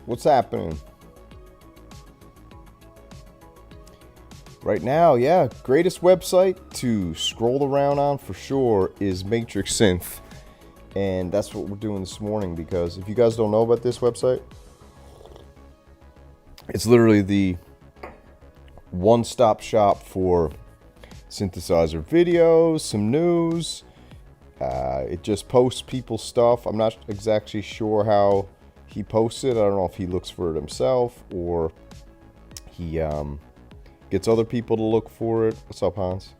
What's happening? Right now, yeah, greatest website to scroll around on for sure is Matrix Synth. And that's what we're doing this morning, because if you guys don't know about this website, it's literally the one-stop shop for synthesizer videos, some news. It just posts people's stuff. I'm not exactly sure how he posts it. I don't know if he looks for it himself or he gets other people to look for it. What's up, Hans?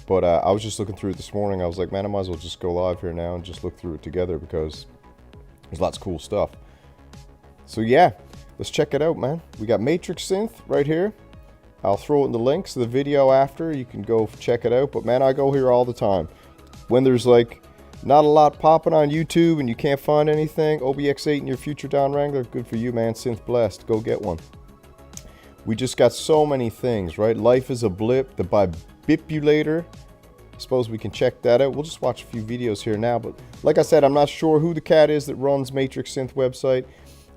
But I was just looking through it this morning. I was like, man, I might as well just go live here now and just look through it together, because there's lots of cool stuff. So yeah, let's check it out, man. We got Matrix Synth right here. I'll throw it in the links to the video after. You can go check it out. But man, I go here all the time. When there's like not a lot popping on YouTube and you can't find anything, OBX8 in your future Down Wrangler, good for you, man. Synth blessed. Go get one. We just got so many things, right? Life is a Blip, the Bibulator. I suppose we can check that out. We'll just watch a few videos here now. But like I said, I'm not sure who the cat is that runs Matrix Synth website.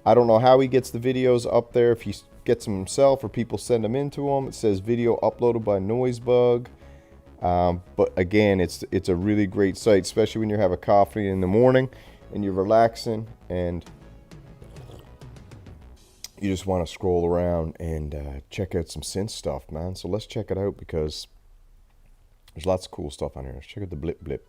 I don't know how he gets the videos up there, if he gets them himself or people send them into him. It says video uploaded by Noisebug. But again, it's a really great site, especially when you have a coffee in the morning and you're relaxing and you just want to scroll around and check out some synth stuff, man. So let's check it out, because there's lots of cool stuff on here. Let's check out the Blip.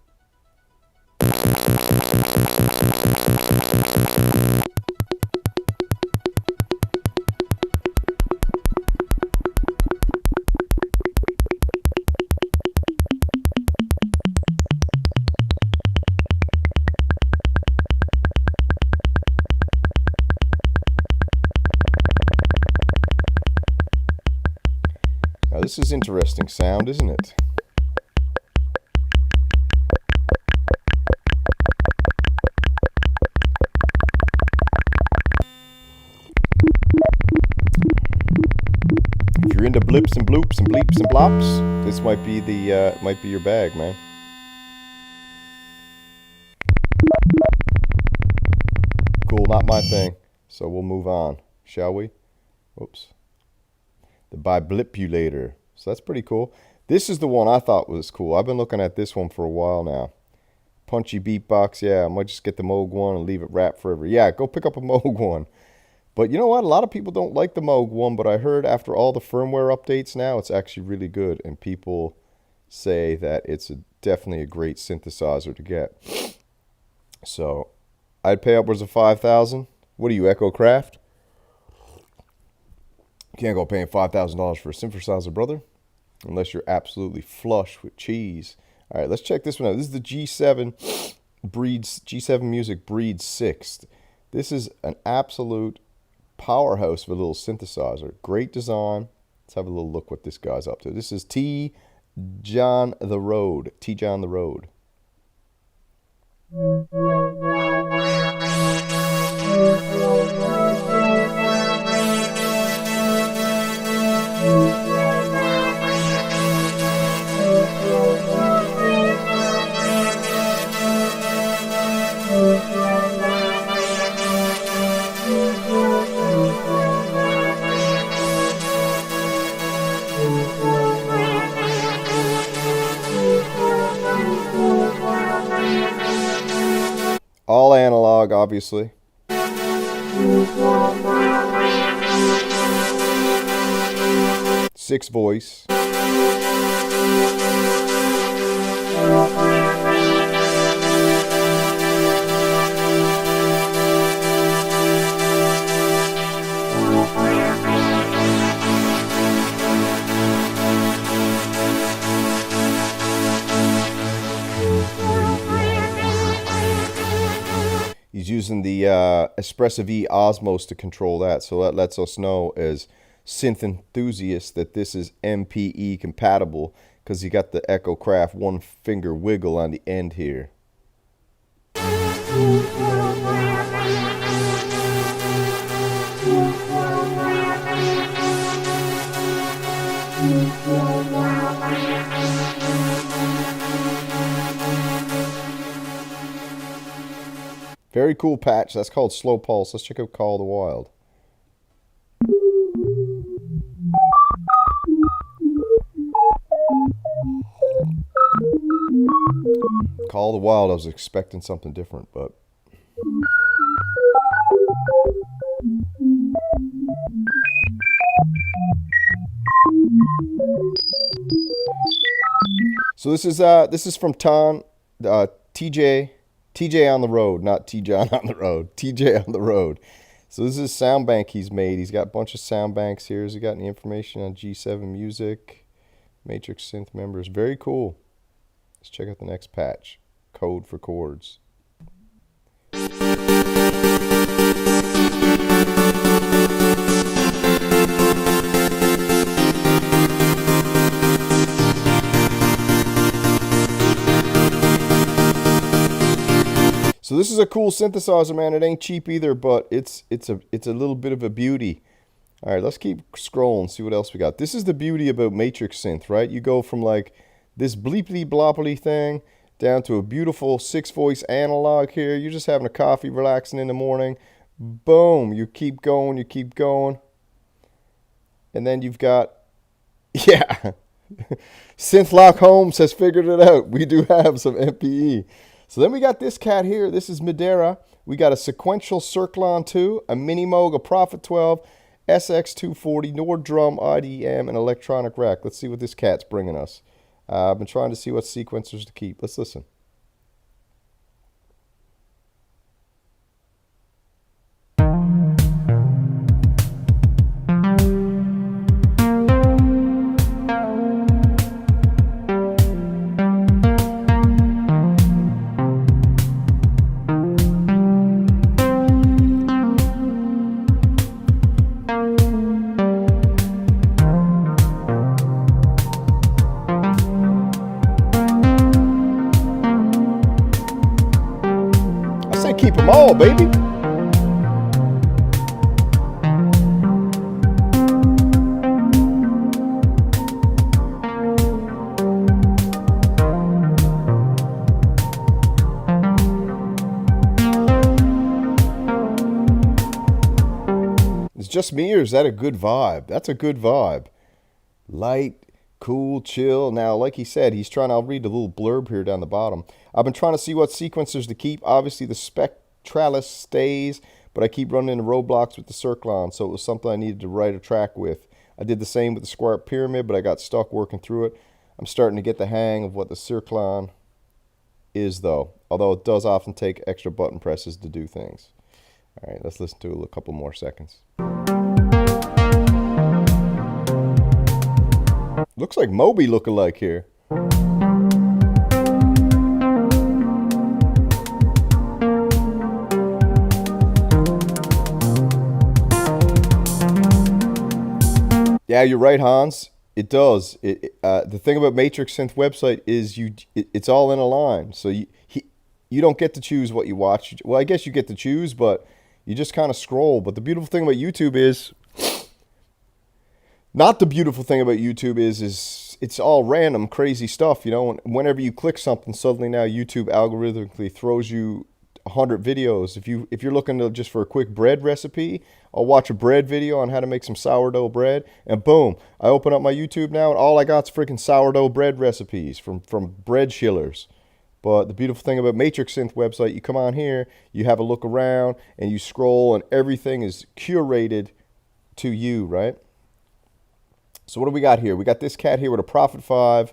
Now this is interesting sound, isn't it? If you're into blips and bloops and bleeps and blops, this might be the might be your bag, man. Cool, not my thing. So we'll move on, shall we? Whoops. The Bibulator. So that's pretty cool. This is the one I thought was cool. I've been looking at this one for a while now. Punchy beatbox. Yeah, I might just get the Moog one and leave it wrapped forever. Yeah, go pick up a Moog one. But you know what? A lot of people don't like the Moog one, but I heard after all the firmware updates now, it's actually really good. And people say that it's definitely a great synthesizer to get. So I'd pay upwards of $5,000. What are you, Echo Craft? You can't go paying $5,000 for a synthesizer, brother, unless you're absolutely flush with cheese. All right, let's check this one out. This is the G7 Music Breed 6. This is an absolute powerhouse of a little synthesizer. Great design. Let's have a little look what this guy's up to. This is T-John the Road. T-John the Road. All analog, obviously. 6 voice. He's using the Espressa V Osmos to control that, so that lets us know as synth enthusiasts that this is MPE compatible, because you got the Echo Craft one finger wiggle on the end here. Very cool patch. That's called Slow Pulse. Let's check out Call of the Wild. Call of the Wild, I was expecting something different, but... So this is from TJ on the road, not T-John on the road. TJ on the road. So this is a sound bank he's made. He's got a bunch of sound banks here. Has he got any information on G7 Music, Matrix Synth members? Very cool. Let's check out the next patch. Code for chords. So this is a cool synthesizer, man. It ain't cheap either, but it's a little bit of a beauty. All right, let's keep scrolling, see what else we got. This is the beauty about Matrix Synth, right? You go from like this bleeply bloppily thing down to a beautiful 6-voice analog here. You're just having a coffee, relaxing in the morning. Boom, you keep going, you keep going. And then you've got, yeah, Synthlock Holmes has figured it out. We do have some MPE. So then we got this cat here. This is Madeira. We got a sequential Circlon 2, a Minimoog, a Prophet 12, SX240, Nord Drum, IDM, and electronic rack. Let's see what this cat's bringing us. I've been trying to see what sequencers to keep. Let's listen. Keep them all, baby. It's just me, or is that a good vibe? That's a good vibe. Light, cool, chill. Now, like he said, he's trying to, I'll read the little blurb here down the bottom. I've been trying to see what sequencers to keep. Obviously, the Spectralis stays, but I keep running into roadblocks with the Circlon, so it was something I needed to write a track with. I did the same with the Square Pyramid, but I got stuck working through it. I'm starting to get the hang of what the Circlon is, though, although it does often take extra button presses to do things. All right, let's listen to it a couple more seconds. Looks like Moby lookalike here. Yeah, you're right, Hans. It does. The thing about Matrix Synth website is it's all in a line. So you don't get to choose what you watch. Well, I guess you get to choose, but you just kind of scroll. But the beautiful thing about YouTube is, not the beautiful thing about YouTube is it's all random, crazy stuff. You know, whenever you click something, suddenly now YouTube algorithmically throws you 100 videos. If you're looking to just for a quick bread recipe, I'll watch a bread video on how to make some sourdough bread, and boom, I open up my YouTube now, and all I got's freaking sourdough bread recipes from bread shillers. But the beautiful thing about Matrix Synth website, you come on here, you have a look around, and you scroll, and everything is curated to you, right? So what do we got here? We got this cat here with a Prophet 5.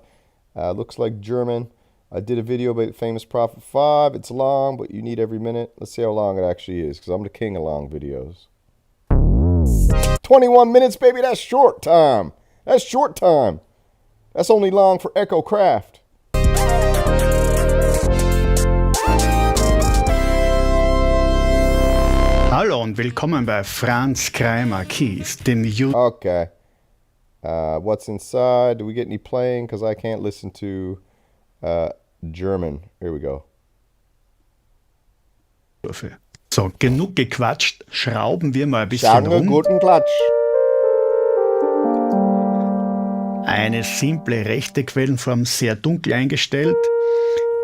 Looks like German. I did a video about the famous Prophet 5. It's long, but you need every minute. Let's see how long it actually is, because I'm the king of long videos. 21 minutes, baby. That's short time. That's short time. That's only long for Echo Craft. Hallo und willkommen bei Franz Kreimer Keys, dem Okay. What's inside? Do we get any playing? Because I can't listen to German. Here we go. So, genug gequatscht, schrauben wir mal ein bisschen rum. Guten Klatsch. Eine simple rechte Quellenform, sehr dunkel eingestellt.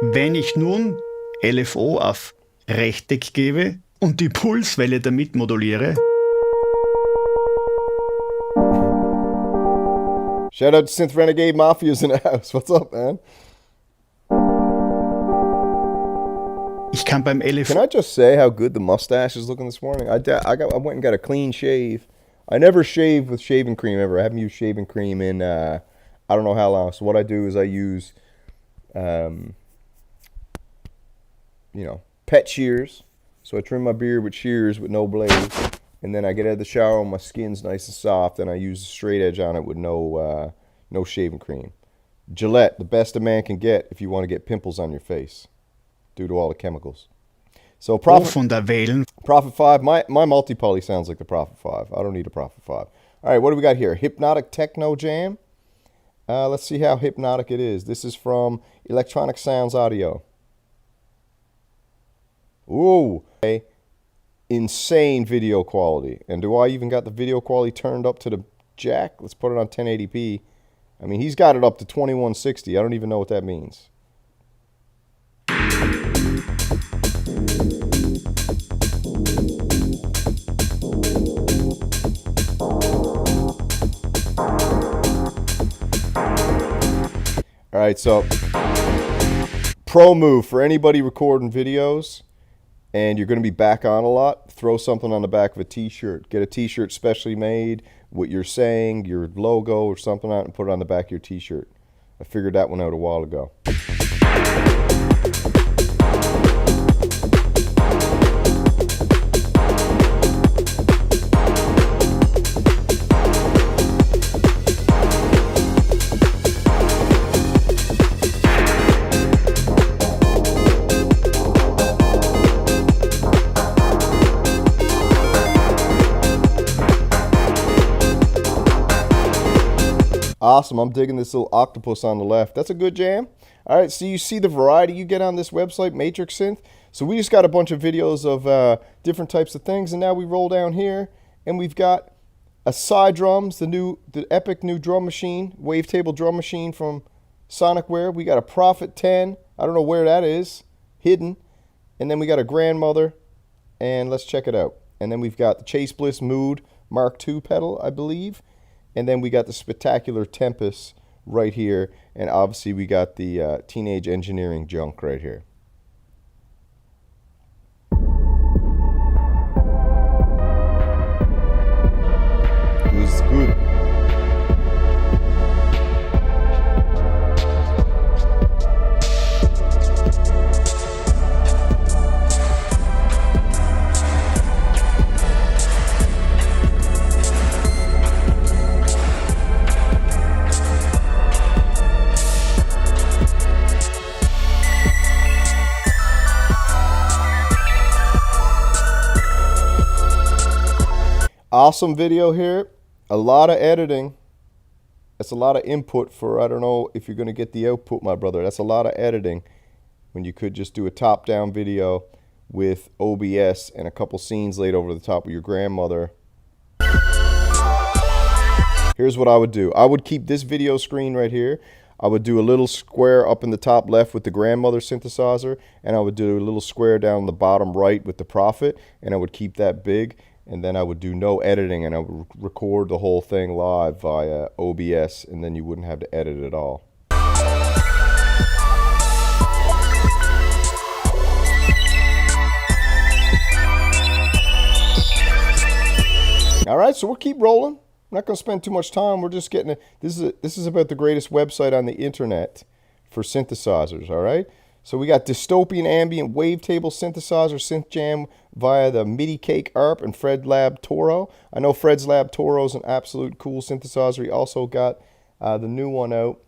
Wenn ich nun LFO auf Rechteck gebe und die Pulswelle damit moduliere. Shout out to Synth Renegade Mafia's in the house. What's up, man? Ich kann beim Can I just say how good the mustache is looking this morning? I went and got a clean shave. I never shave with shaving cream ever. I haven't used shaving cream in I don't know how long. So what I do is I use you know, pet shears. So I trim my beard with shears with no blades, and then I get out of the shower and my skin's nice and soft, and I use a straight edge on it with no shaving cream. Gillette, the best a man can get if you want to get pimples on your face due to all the chemicals. So Prophet 5, my multi-poly sounds like the Prophet 5. I don't need a Prophet 5. All right, what do we got here? Hypnotic Techno Jam. Let's see how hypnotic it is. This is from Electronic Sounds Audio. Ooh, okay. Insane video quality. And do I even got the video quality turned up to the jack? Let's put it on 1080p. I mean, he's got it up to 2160. I don't even know what that means. All right, so pro move for anybody recording videos and you're going to be back on a lot, throw something on the back of a t-shirt. Get a t-shirt specially made with your saying, your logo or something on it, and put it on the back of your t-shirt. I figured that one out a while ago. Awesome, I'm digging this little octopus on the left. That's a good jam. All right, so you see the variety you get on this website, Matrix Synth. So we just got a bunch of videos of different types of things, and now we roll down here, and we've got a SYDrums, the epic new drum machine, wavetable drum machine from Sonicware. We got a Prophet 10, I don't know where that is, hidden. And then we got a Grandmother, and let's check it out. And then we've got the Chase Bliss Mood Mark II pedal, I believe. And then we got the Spectacular Tempest right here. And obviously we got the Teenage Engineering junk right here. This is good. Awesome video here. A lot of editing. That's a lot of input for, I don't know if you're going to get the output, my brother. That's a lot of editing when you could just do a top-down video with OBS and a couple scenes laid over the top of your Grandmother. Here's what I would do. I would keep this video screen right here. I would do a little square up in the top left with the Grandmother synthesizer, and I would do a little square down the bottom right with the Prophet, and I would keep that big. And then I would do no editing, and I would record the whole thing live via OBS, and then you wouldn't have to edit at all. All right, so we'll keep rolling. I'm not going to spend too much time. We're just getting it. This is about the greatest website on the internet for synthesizers, all right? So we got Dystopian Ambient Wavetable Synthesizer Synth Jam via the MIDI Cake ARP and Fred Lab Toro. I know Fred's Lab Toro is an absolute cool synthesizer. He also got the new one out,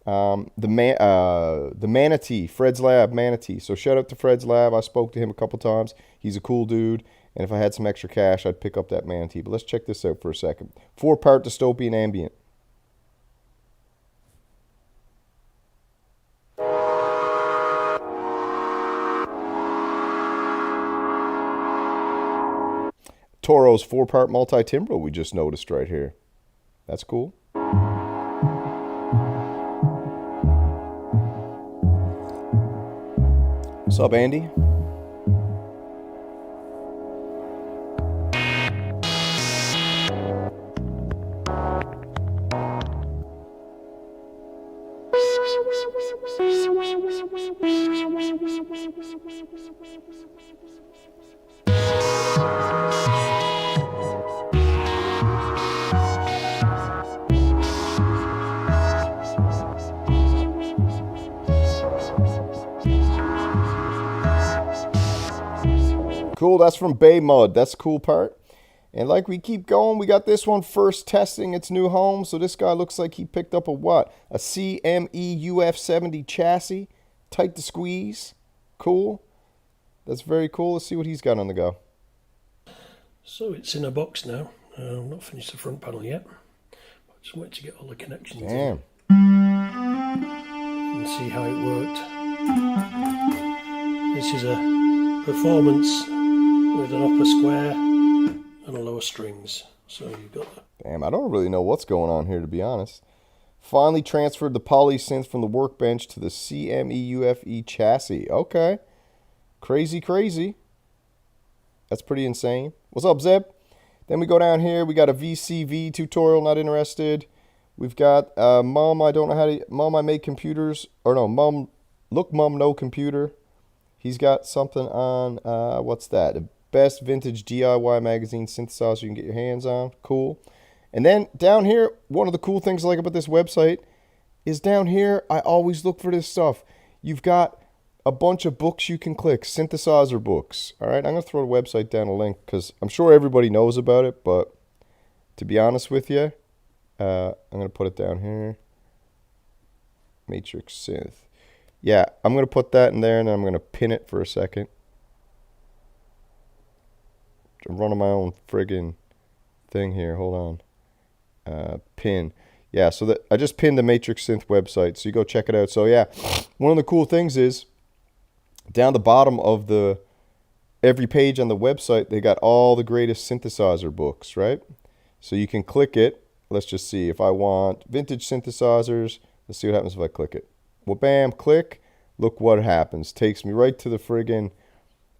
the Manatee, Fred's Lab Manatee. So shout out to Fred's Lab. I spoke to him a couple times. He's a cool dude. And if I had some extra cash, I'd pick up that Manatee. But let's check this out for a second. 4-part Dystopian Ambient. Toro's 4-part multi-timbral we just noticed right here. That's cool. What's up, Andy? Cool, that's from Baymud. That's the cool part. And like we keep going, we got this one first testing its new home. So this guy looks like he picked up a what? A CME UF70 chassis. Tight to squeeze. Cool. That's very cool. Let's see what he's got on the go. So it's in a box now. I've not finished the front panel yet. I just wait to get all the connections in and see how it worked. This is a performance with an upper square and a lower strings. So you've got the... Damn, I don't really know what's going on here, to be honest. Finally transferred the polysynth from the workbench to the CME UFE chassis. Okay. Crazy, crazy. That's pretty insane. What's up, Zeb? Then we go down here. We got a VCV tutorial, not interested. We've got Mom, I don't know how to... Mom, I make computers. Or no, Mom, look, Mom, no computer. He's got something on, what's that? The best vintage DIY magazine synthesizer you can get your hands on. Cool. And then down here, one of the cool things I like about this website is down here, I always look for this stuff. You've got a bunch of books you can click, synthesizer books. All right, I'm going to throw the website down a link because I'm sure everybody knows about it, but to be honest with you, I'm going to put it down here. Matrix Synth. Yeah, I'm going to put that in there and then I'm going to pin it for a second. I'm running my own friggin' thing here. Hold on. Pin. Yeah, so that I just pinned the Matrix Synth website, so you go check it out. So yeah, one of the cool things is down the bottom of every page on the website, they got all the greatest synthesizer books, right? So you can click it. Let's just see if I want vintage synthesizers. Let's see what happens if I click it. Well, bam, click. Look what happens. Takes me right to the friggin'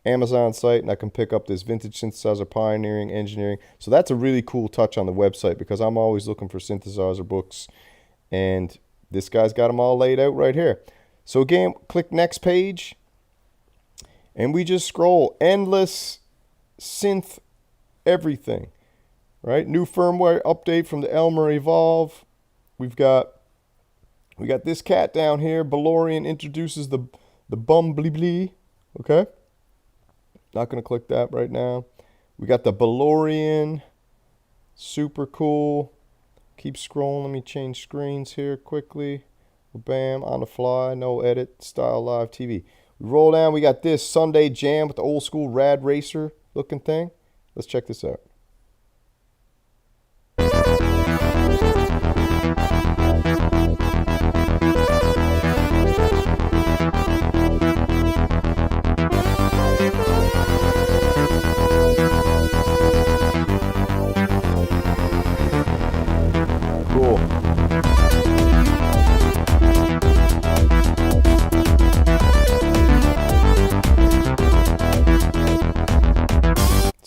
Amazon site, and I can pick up this vintage synthesizer pioneering engineering. So that's a really cool touch on the website because I'm always looking for synthesizer books, and this guy's got them all laid out right here. So again, click next page, and we just scroll. Endless synth everything, right? New firmware update from the Elmer Evolve. We got this cat down here. Belorian introduces the bum blee. Okay. Not going to click that right now. We got the Belorian. Super cool. Keep scrolling. Let me change screens here quickly. Bam. On the fly. No edit. Style Live TV. We roll down. We got this Sunday Jam with the old school Rad Racer looking thing. Let's check this out.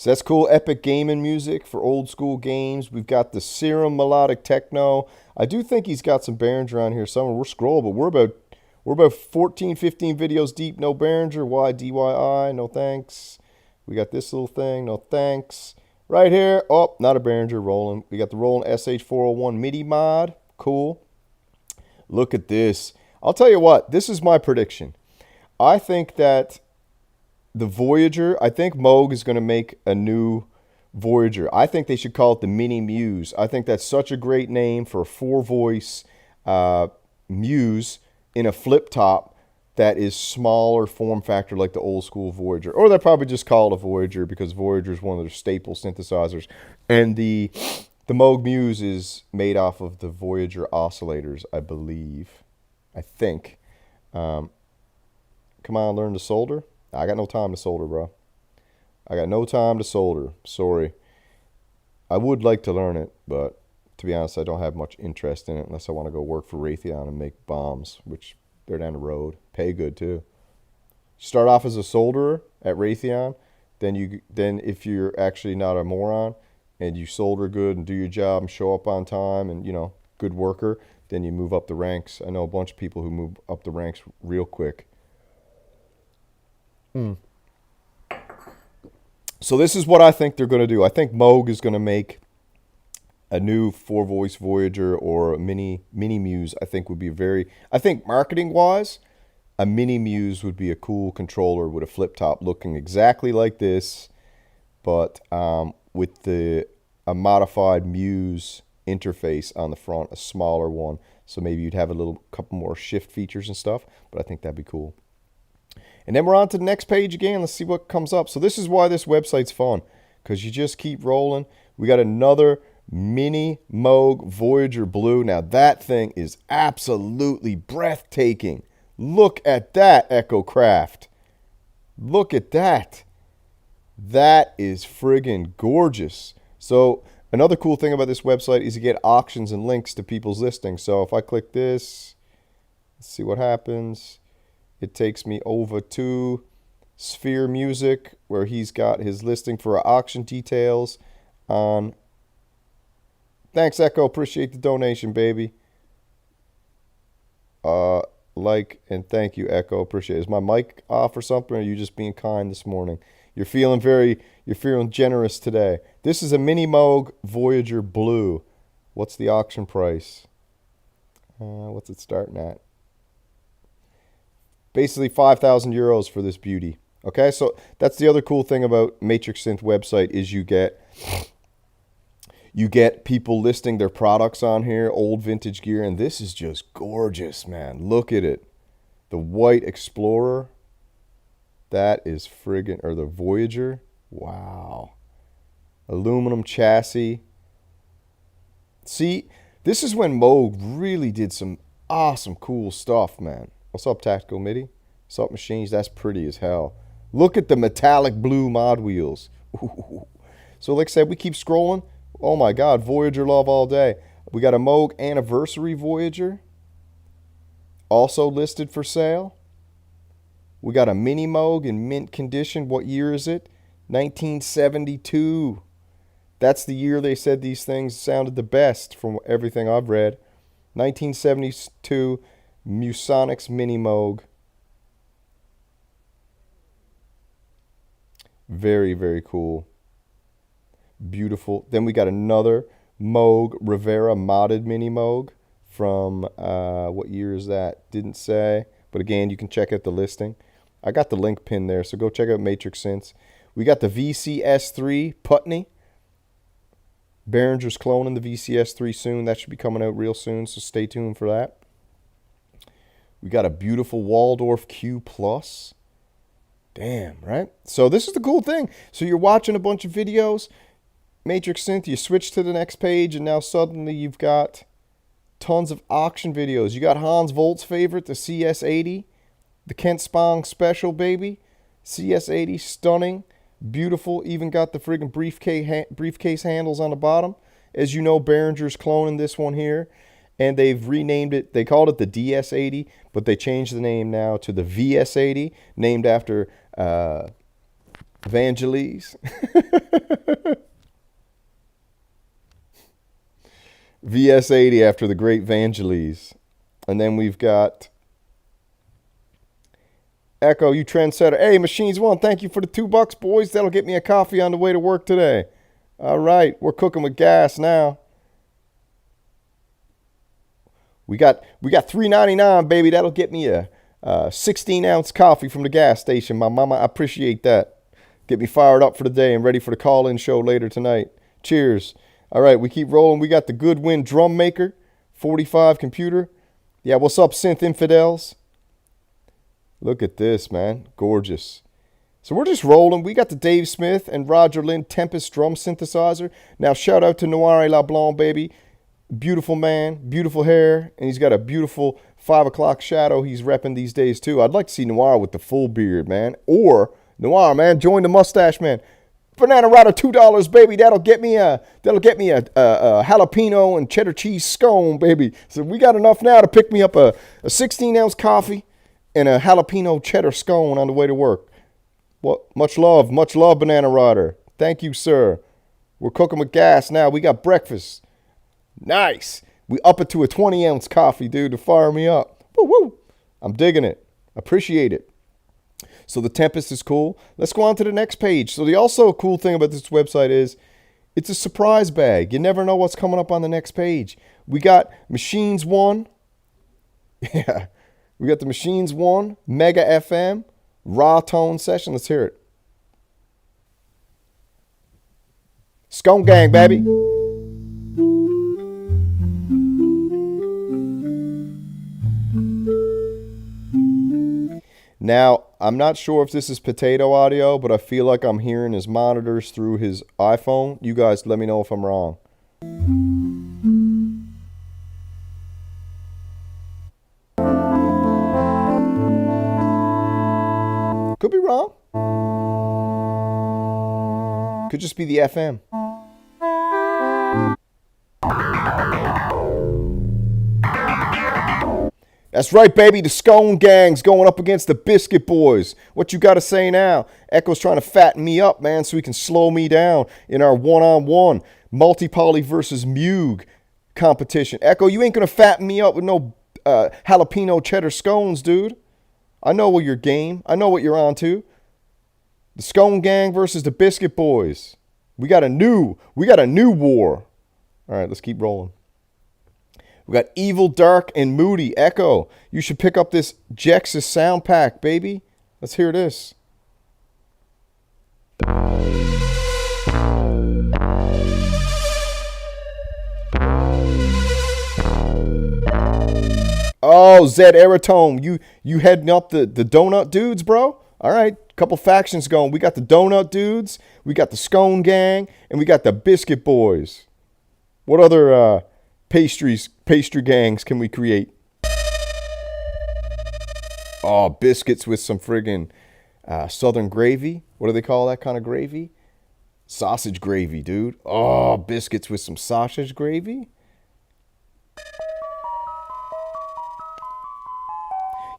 So that's cool. Epic gaming music for old school games. We've got the Serum Melodic Techno. I do think he's got some Behringer on here somewhere. We're scrolling, but we're about 14, 15 videos deep. No Behringer. Why DYI? No thanks. We got this little thing. No thanks. Right here. Oh, not a Behringer. Roland. We got the Roland SH401 MIDI mod. Cool. Look at this. I'll tell you what. This is my prediction. I think that the Voyager, I think Moog is going to make a new Voyager. I think they should call it the Mini Muse. I think that's such a great name for a 4-voice Muse in a flip top that is smaller form factor like the old school Voyager. Or they'll probably just call it a Voyager because Voyager is one of their staple synthesizers. And the Moog Muse is made off of the Voyager oscillators, I believe. I think. Come on, learn to solder. I got no time to solder, bro. I got no time to solder. Sorry. I would like to learn it, but to be honest, I don't have much interest in it unless I want to go work for Raytheon and make bombs, which they're down the road. Pay good, too. Start off as a solderer at Raytheon. Then if you're actually not a moron and you solder good and do your job and show up on time and, you know, good worker, then you move up the ranks. I know a bunch of people who move up the ranks real quick. So this is what I think they're going to do. I think Moog is going to make a new 4-voice Voyager or a mini Muse. I think would be I think marketing-wise, a mini Muse would be a cool controller with a flip top looking exactly like this, but with a modified Muse interface on the front, a smaller one. So maybe you'd have a couple more shift features and stuff, but I think that'd be cool. And then we're on to the next page again. Let's see what comes up. So this is why this website's fun, because you just keep rolling. We got another mini Moog Voyager Blue. Now that thing is absolutely breathtaking. Look at that, Echo Craft. Look at that. That is friggin' gorgeous. So another cool thing about this website is you get auctions and links to people's listings. So if I click this, let's see what happens. It takes me over to Sphere Music, where he's got his listing for auction details on. Thanks, Echo. Appreciate the donation, baby. Like and thank you, Echo. Appreciate it. Is my mic off or something? Or are you just being kind this morning? You're feeling generous today. This is a mini Moog Voyager Blue. What's the auction price? What's it starting at? Basically 5,000 euros for this beauty. Okay, so that's the other cool thing about Matrix Synth website is you get people listing their products on here, old vintage gear, and this is just gorgeous, man. Look at it. The white Explorer. That is friggin', or the Voyager. Wow. Aluminum chassis. See, this is when Moog really did some awesome, cool stuff, man. What's up, Tactical MIDI? What's up, Machines? That's pretty as hell. Look at the metallic blue mod wheels. Ooh. So like I said, we keep scrolling. Oh my God, Voyager love all day. We got a Moog Anniversary Voyager. Also listed for sale. We got a mini Moog in mint condition. What year is it? 1972. That's the year they said these things sounded the best from everything I've read. 1972 Musonics Mini Moog. Very, very cool. Beautiful. Then we got another Moog Rivera modded Mini Moog from, what year is that? Didn't say. But again, you can check out the listing. I got the link pinned there, so go check out Matrix Synths. We got the VCS3 Putney. Behringer's cloning the VCS3 soon. That should be coming out real soon, so stay tuned for that. We got a beautiful Waldorf Q+. Damn, right? So this is the cool thing. So you're watching a bunch of videos, Matrix Synth, you switch to the next page, and now suddenly you've got tons of auction videos. You got Hans Volt's favorite, the CS80, the Kent Spong Special, baby. CS80, stunning, beautiful, even got the friggin' briefcase handles on the bottom. As you know, Behringer's cloning this one here, and they've renamed it. They called it the DS80, but they changed the name now to the VS80, named after Vangelis. VS80 after the great Vangelis. And then we've got Echo, you trendsetter. Hey, Machines One, thank you for the $2, boys. That'll get me a coffee on the way to work today. All right, we're cooking with gas now. We got $3.99, baby. That'll get me a 16-ounce coffee from the gas station. My mama, I appreciate that. Get me fired up for the day and ready for the call-in show later tonight. Cheers. All right, we keep rolling. We got the Goodwin Drum Maker 45 computer. Yeah, what's up, Synth Infidels? Look at this, man. Gorgeous. So we're just rolling. We got the Dave Smith and Roger Lynn Tempest drum synthesizer. Now, shout out to Noire LeBlanc, baby. Beautiful man, beautiful hair, and he's got a beautiful 5 o'clock shadow he's repping these days, too. I'd like to see Noire with the full beard, man. Or, Noire, man, join the mustache, man. Banana Rider, $2, baby. That'll get me a jalapeno and cheddar cheese scone, baby. So we got enough now to pick me up a 16-ounce coffee and a jalapeno cheddar scone on the way to work. What? Much love, Banana Rider. Thank you, sir. We're cooking with gas now. We got breakfast. Nice. We up it to a 20-ounce coffee, dude, to fire me up. Woo woo. I'm digging it. Appreciate it. So the Tempest is cool. Let's go on to the next page. So the also cool thing about this website is it's a surprise bag. You never know what's coming up on the next page. We got Machines 1. Yeah. We got the Machines 1 Mega FM raw tone session. Let's hear it. Scone Gang, baby. Now, I'm not sure if this is potato audio, but I feel like I'm hearing his monitors through his iPhone. You guys let me know if I'm wrong. Could be wrong. Could just be the FM. That's right, baby. The Scone Gang's going up against the Biscuit Boys. What you got to say now? Echo's trying to fatten me up, man, so he can slow me down in our one-on-one multi-poly versus Moog competition. Echo, you ain't going to fatten me up with no jalapeno cheddar scones, dude. I know what your game. I know what you're on to. The Scone Gang versus the Biscuit Boys. We got a new war. All right, let's keep rolling. We got Evil, Dark, and Moody. Echo, you should pick up this Jexus sound pack, baby. Let's hear this. Oh, Zed Aeratome, you heading up the Donut Dudes, bro? All right, couple factions going. We got the Donut Dudes, we got the Scone Gang, and we got the Biscuit Boys. What other pastry gangs can we create? Oh, biscuits with some friggin' southern gravy. What do they call that kind of gravy? Sausage gravy, dude. Oh, biscuits with some sausage gravy.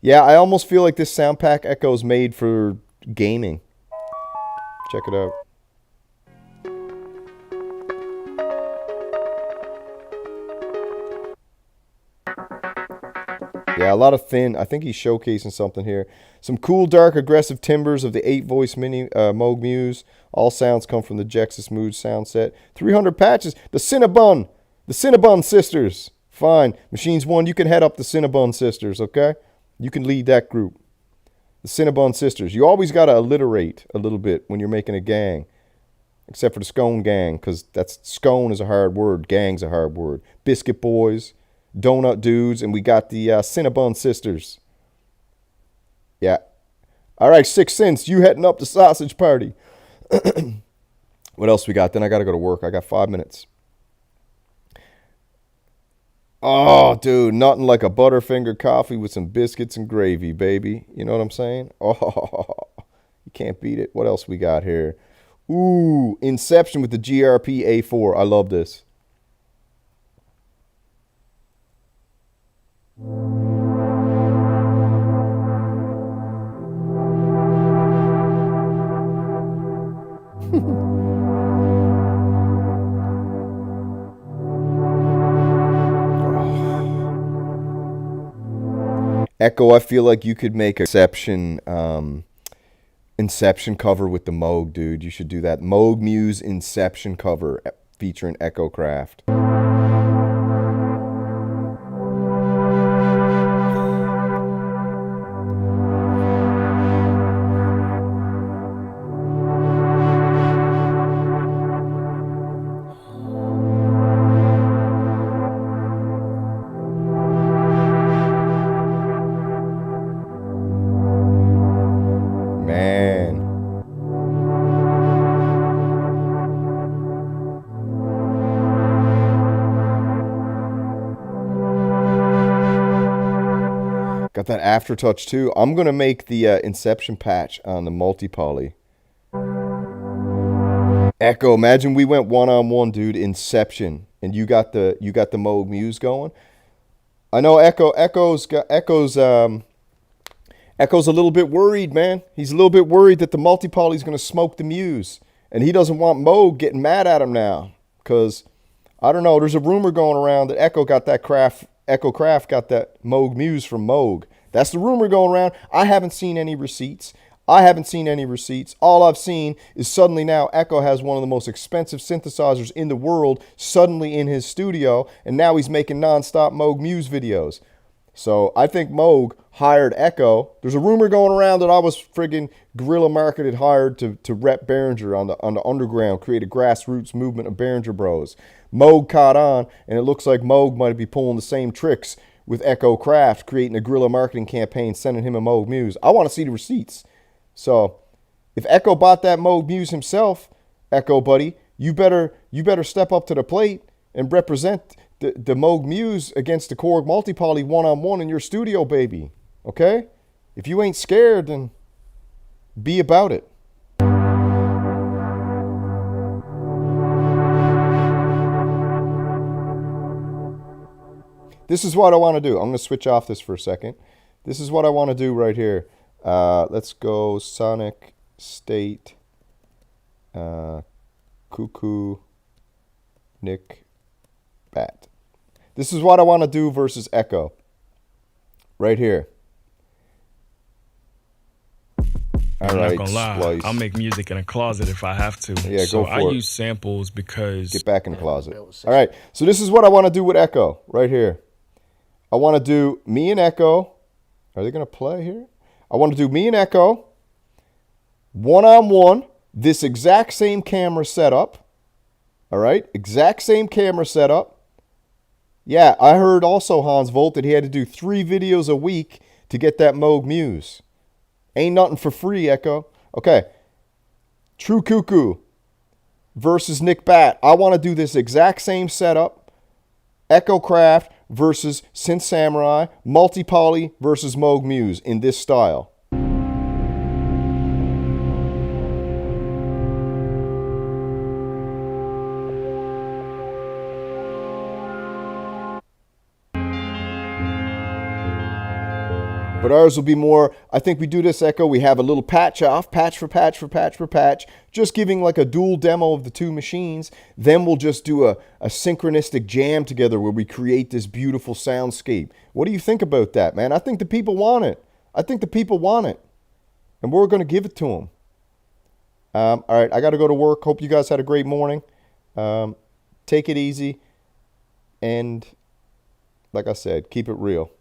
Yeah, I almost feel like this sound pack Echo's made for gaming. Check it out. Yeah, a lot of thin. I think he's showcasing something here. Some cool, dark, aggressive timbres of the 8-voice mini Moog Muse. All sounds come from the Jexus Mood sound set. 300 patches. The Cinnabon sisters. Fine. Machines 1, you can head up the Cinnabon sisters, okay? You can lead that group. The Cinnabon sisters. You always got to alliterate a little bit when you're making a gang. Except for the Scone Gang, because scone is a hard word. Gang's a hard word. Biscuit Boys. Donut Dudes, and we got the Cinnabon sisters. Yeah. All right, 6 cents. You heading up the sausage party. What else we got? Then I got to go to work. I got 5 minutes. Oh, dude, nothing like a Butterfinger coffee with some biscuits and gravy, baby. You know what I'm saying? Oh, you can't beat it. What else we got here? Ooh, Inception with the GRP A4. I love this. Echo, I feel like you could make Inception cover with the Moog, dude. You should do that. Moog Muse Inception cover featuring Echo Craft. Got that aftertouch too. I'm gonna make the Inception patch on the multi-poly. Echo, imagine we went one-on-one, dude. Inception, and you got the Moog Muse going. I know Echo's a little bit worried, man. He's a little bit worried that the multi-poly is gonna smoke the Muse, and he doesn't want Moog getting mad at him now, because I don't know. There's a rumor going around that Echo got that Echo Craft got that Moog Muse from Moog. That's the rumor going around. I haven't seen any receipts. All I've seen is suddenly now Echo has one of the most expensive synthesizers in the world suddenly in his studio, and now he's making non-stop Moog Muse videos. So I think Moog hired Echo. There's a rumor going around that I was friggin' guerrilla marketed hired to rep Behringer on the underground, create a grassroots movement of Behringer bros. Moog caught on, and it looks like Moog might be pulling the same tricks with Echo Craft, creating a guerrilla marketing campaign, sending him a Moog Muse. I want to see the receipts. So if Echo bought that Moog Muse himself, Echo buddy, you better step up to the plate and represent the Moog Muse against the Korg Multipoly one-on-one in your studio, baby. Okay? If you ain't scared, then be about it. This is what I want to do. I'm going to switch off this for a second. This is what I want to do right here. Let's go Sonic State Cuckoo Nick Bat. This is what I want to do versus Echo. Right here. I'm not gonna lie. I'll make music in a closet if I have to. Yeah, so go for I it. use samples because get back in the closet. All right. So this is what I want to do with Echo right here. I want to do me and Echo. Are they gonna play here? I want to do me and Echo one-on-one. This exact same camera setup. All right, exact same camera setup. Yeah, I heard also Hans Volt that he had to do 3 videos a week to get that Moog Muse. Ain't nothing for free, Echo. Okay. True Cuckoo versus Nick Bat. I want to do this exact same setup. Echo Craft versus Synth Samurai. Multipoly versus Moog Muse in this style. But ours will be more, I think we do this, Echo, we have a little patch off, patch for patch for patch for patch, just giving like a dual demo of the 2 machines. Then we'll just do a synchronistic jam together where we create this beautiful soundscape. What do you think about that, man? I think the people want it. And we're going to give it to them. All right, I got to go to work. Hope you guys had a great morning. Take it easy. And like I said, keep it real.